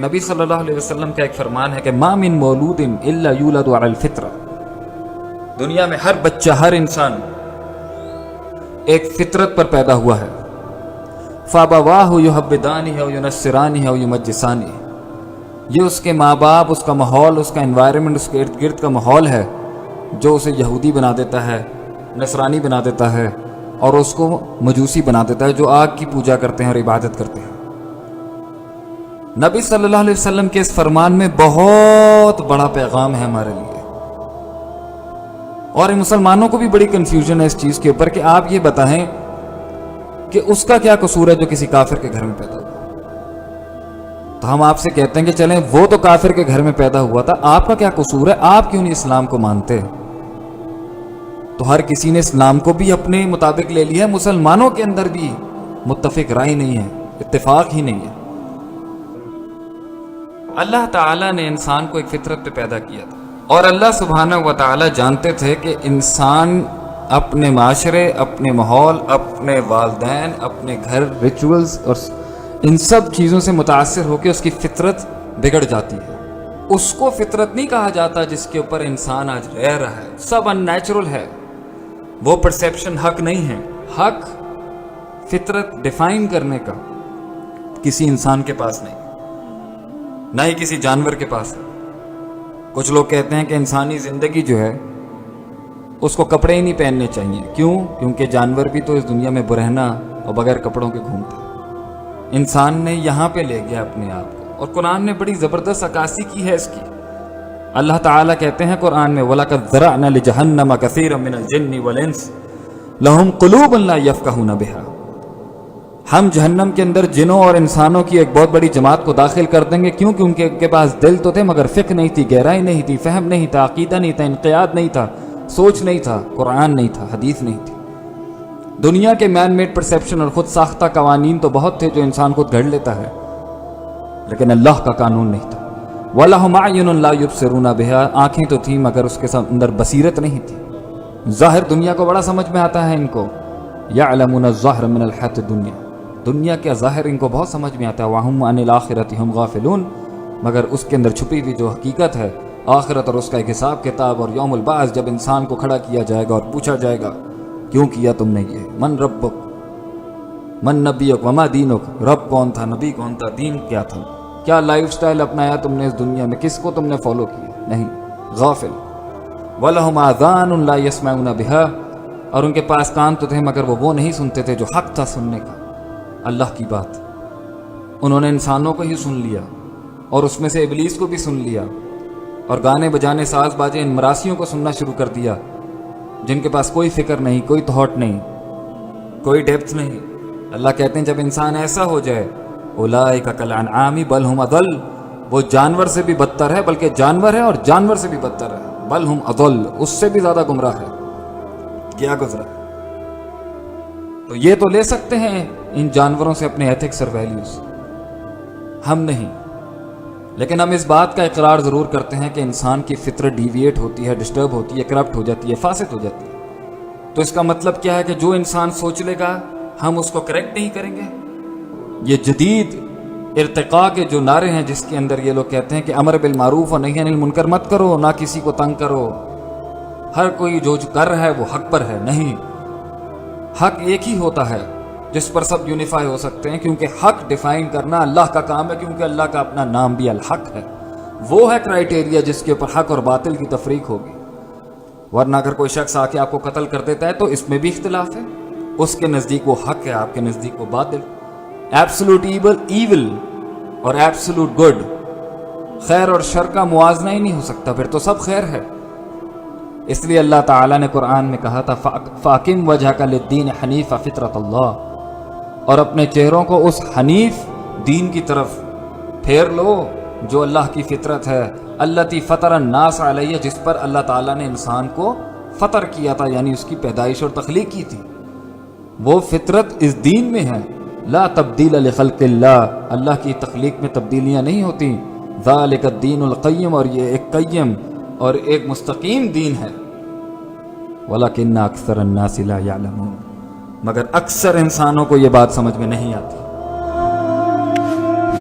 نبی صلی اللہ علیہ وسلم کا ایک فرمان ہے کہ ما من مولود الا یولد علی الفطرہ، دنیا میں ہر بچہ، ہر انسان ایک فطرت پر پیدا ہوا ہے. فابواہ یحودانہ او ینصرانہ او یمجسانہ، یہ اس کے ماں باپ، اس کا ماحول، اس کا انوائرمنٹ، اس کے ارد گرد کا ماحول ہے جو اسے یہودی بنا دیتا ہے، نصرانی بنا دیتا ہے، اور اس کو مجوسی بنا دیتا ہے جو آگ کی پوجا کرتے ہیں اور عبادت کرتے ہیں. نبی صلی اللہ علیہ وسلم کے اس فرمان میں بہت بڑا پیغام ہے ہمارے لیے، اور مسلمانوں کو بھی بڑی کنفیوژن ہے اس چیز کے اوپر کہ آپ یہ بتائیں کہ اس کا کیا قصور ہے جو کسی کافر کے گھر میں پیدا ہوا. تو ہم آپ سے کہتے ہیں کہ چلیں وہ تو کافر کے گھر میں پیدا ہوا تھا، آپ کا کیا قصور ہے؟ آپ کیوں نہیں اسلام کو مانتے؟ تو ہر کسی نے اسلام کو بھی اپنے مطابق لے لیا ہے، مسلمانوں کے اندر بھی متفق رائے نہیں ہے، اتفاق ہی نہیں ہے. اللہ تعالیٰ نے انسان کو ایک فطرت پہ پیدا کیا تھا، اور اللہ سبحانہ و تعالیٰ جانتے تھے کہ انسان اپنے معاشرے، اپنے ماحول، اپنے والدین، اپنے گھر، ریچولز اور ان سب چیزوں سے متاثر ہو کے اس کی فطرت بگڑ جاتی ہے. اس کو فطرت نہیں کہا جاتا جس کے اوپر انسان آج رہ رہا ہے، سب ان نیچرل ہے، وہ پرسیپشن حق نہیں ہے. حق فطرت ڈیفائن کرنے کا کسی انسان کے پاس نہیں، نہ ہی کسی جانور کے پاس ہے. کچھ لوگ کہتے ہیں کہ انسانی زندگی جو ہے اس کو کپڑے ہی نہیں پہننے چاہیے. کیوں؟ کیونکہ جانور بھی تو اس دنیا میں برہنہ اور بغیر کپڑوں کے گھومتا ہے. انسان نے یہاں پہ لے گیا اپنے آپ کو، اور قرآن نے بڑی زبردست عکاسی کی ہے اس کی. اللہ تعالیٰ کہتے ہیں قرآن میں وَلَقَدْ ذَرَأْنَا لِجَهَنَّمَ كَثِيرًا مِنَ الْجِنِّ وَالْإِنسِ لَهُمْ قُلُوبٌ لَا يَفْقَهُونَ بِهَا، ہم جہنم کے اندر جنوں اور انسانوں کی ایک بہت بڑی جماعت کو داخل کر دیں گے. کیوں؟ کیونکہ ان کے پاس دل تو تھے مگر فقہ نہیں تھی، گہرائی نہیں تھی، فہم نہیں تھا، عقیدہ نہیں تھا، انقیاد نہیں تھا، سوچ نہیں تھا، قرآن نہیں تھا، حدیث نہیں تھی. دنیا کے مین میڈ پرسیپشن اور خود ساختہ قوانین تو بہت تھے جو انسان خود گھڑ لیتا ہے، لیکن اللہ کا قانون نہیں تھا. وَلَهُمْ أَعْيُنٌ لَا يُبْصِرُونَ بِهَا، آنکھیں تو تھیں مگر اس کے اندر بصیرت نہیں تھی. ظاہر دنیا کو بڑا سمجھ میں آتا ہے ان کو، يَعْلَمُونَ الظَّاهِرَ مِنَ الْحَيَاةِ الدُّنْيَا، دنیا کا ظاہر ان کو بہت سمجھ میں آتا ہے. وَهُمْ عَنِ الْآخِرَةِ هُمْ غَافِلُونَ، مگر اس کے اندر چھپی ہوئی جو حقیقت ہے آخرت اور اس کا ایک حساب کتاب اور یوم البعث، جب انسان کو کھڑا کیا جائے گا اور پوچھا جائے گا کیوں کیا تم نے یہ، من ربک من نبیک وما دینک، رب کون تھا، نبی کون تھا، دین کیا تھا، کیا لائف سٹائل اپنایا تم نے اس دنیا میں، کس کو تم نے فالو کیا؟ نہیں، غافل. وَلَهُمْ آذَانٌ لَا يَسْمَعُونَ بِهَا، اور ان کے پاس کان تو تھے مگر وہ نہیں سنتے تھے جو حق تھا سننے کا، اللہ کی بات. انہوں نے انسانوں کو ہی سن لیا اور اس میں سے ابلیس کو بھی سن لیا، اور گانے بجانے، ساز باجے، ان مراسیوں کو سننا شروع کر دیا جن کے پاس کوئی فکر نہیں، کوئی تھاٹ نہیں، کوئی ڈیپتھ نہیں. اللہ کہتے ہیں جب انسان ایسا ہو جائے اولئک کالانعام بل ہم اضل، وہ جانور سے بھی بدتر ہے، بلکہ جانور ہے اور جانور سے بھی بدتر ہے، بل ہم اضل، اس سے بھی زیادہ گمراہ ہے. کیا گزرا؟ تو یہ تو لے سکتے ہیں ان جانوروں سے اپنے ایتھکس اور ویلیوز، ہم نہیں. لیکن ہم اس بات کا اقرار ضرور کرتے ہیں کہ انسان کی فطرت ڈیویٹ ہوتی ہے، ڈسٹرب ہوتی ہے، کرپٹ ہو جاتی ہے، فاسد ہو جاتی ہے. تو اس کا مطلب کیا ہے کہ جو انسان سوچ لے گا ہم اس کو کریکٹ نہیں کریں گے. یہ جدید ارتقاء کے جو نعرے ہیں جس کے اندر یہ لوگ کہتے ہیں کہ امر بالمعروف اور نہی عن المنکر مت کرو، نہ کسی کو تنگ کرو، ہر کوئی جو کر رہا ہے وہ حق پر ہے. نہیں، حق ایک ہی ہوتا ہے جس پر سب یونیفائی ہو سکتے ہیں، کیونکہ حق ڈیفائن کرنا اللہ کا کام ہے، کیونکہ اللہ کا اپنا نام بھی الحق ہے. وہ ہے کرائیٹیریا جس کے اوپر حق اور باطل کی تفریق ہوگی. ورنہ اگر کوئی شخص آ کے آپ کو قتل کر دیتا ہے تو اس میں بھی اختلاف ہے، اس کے نزدیک وہ حق ہے، آپ کے نزدیک وہ باطل. ایبسولوٹ ایول اور ایبسولوٹ گڈ، خیر اور شر کا موازنہ ہی نہیں ہو سکتا، پھر تو سب خیر ہے. اس لیے اللہ تعالیٰ نے قرآن میں کہا تھا فَأَقِمْ وَجْهَكَ لِلدِّينِ حَنِيفًا فِطْرَةَ اللَّهِ، اور اپنے چہروں کو اس حنیف دین کی طرف پھیر لو جو اللہ کی فطرت ہے، الَّتِي فَطَرَ النَّاسَ عَلَيْهَا، جس پر اللہ تعالیٰ نے انسان کو فطر کیا تھا، یعنی اس کی پیدائش اور تخلیق کی تھی. وہ فطرت اس دین میں ہے. لا تبدیل لخلق اللہ، اللہ کی تخلیق میں تبدیلیاں نہیں ہوتی. ذالک الدین القیم، اور یہ ایک قیم اور ایک مستقیم دین ہے. وَلَكِنَّ أَكْثَرَ النَّاسِ لَا يَعْلَمُونَ، مگر اکثر انسانوں کو یہ بات سمجھ میں نہیں آتی.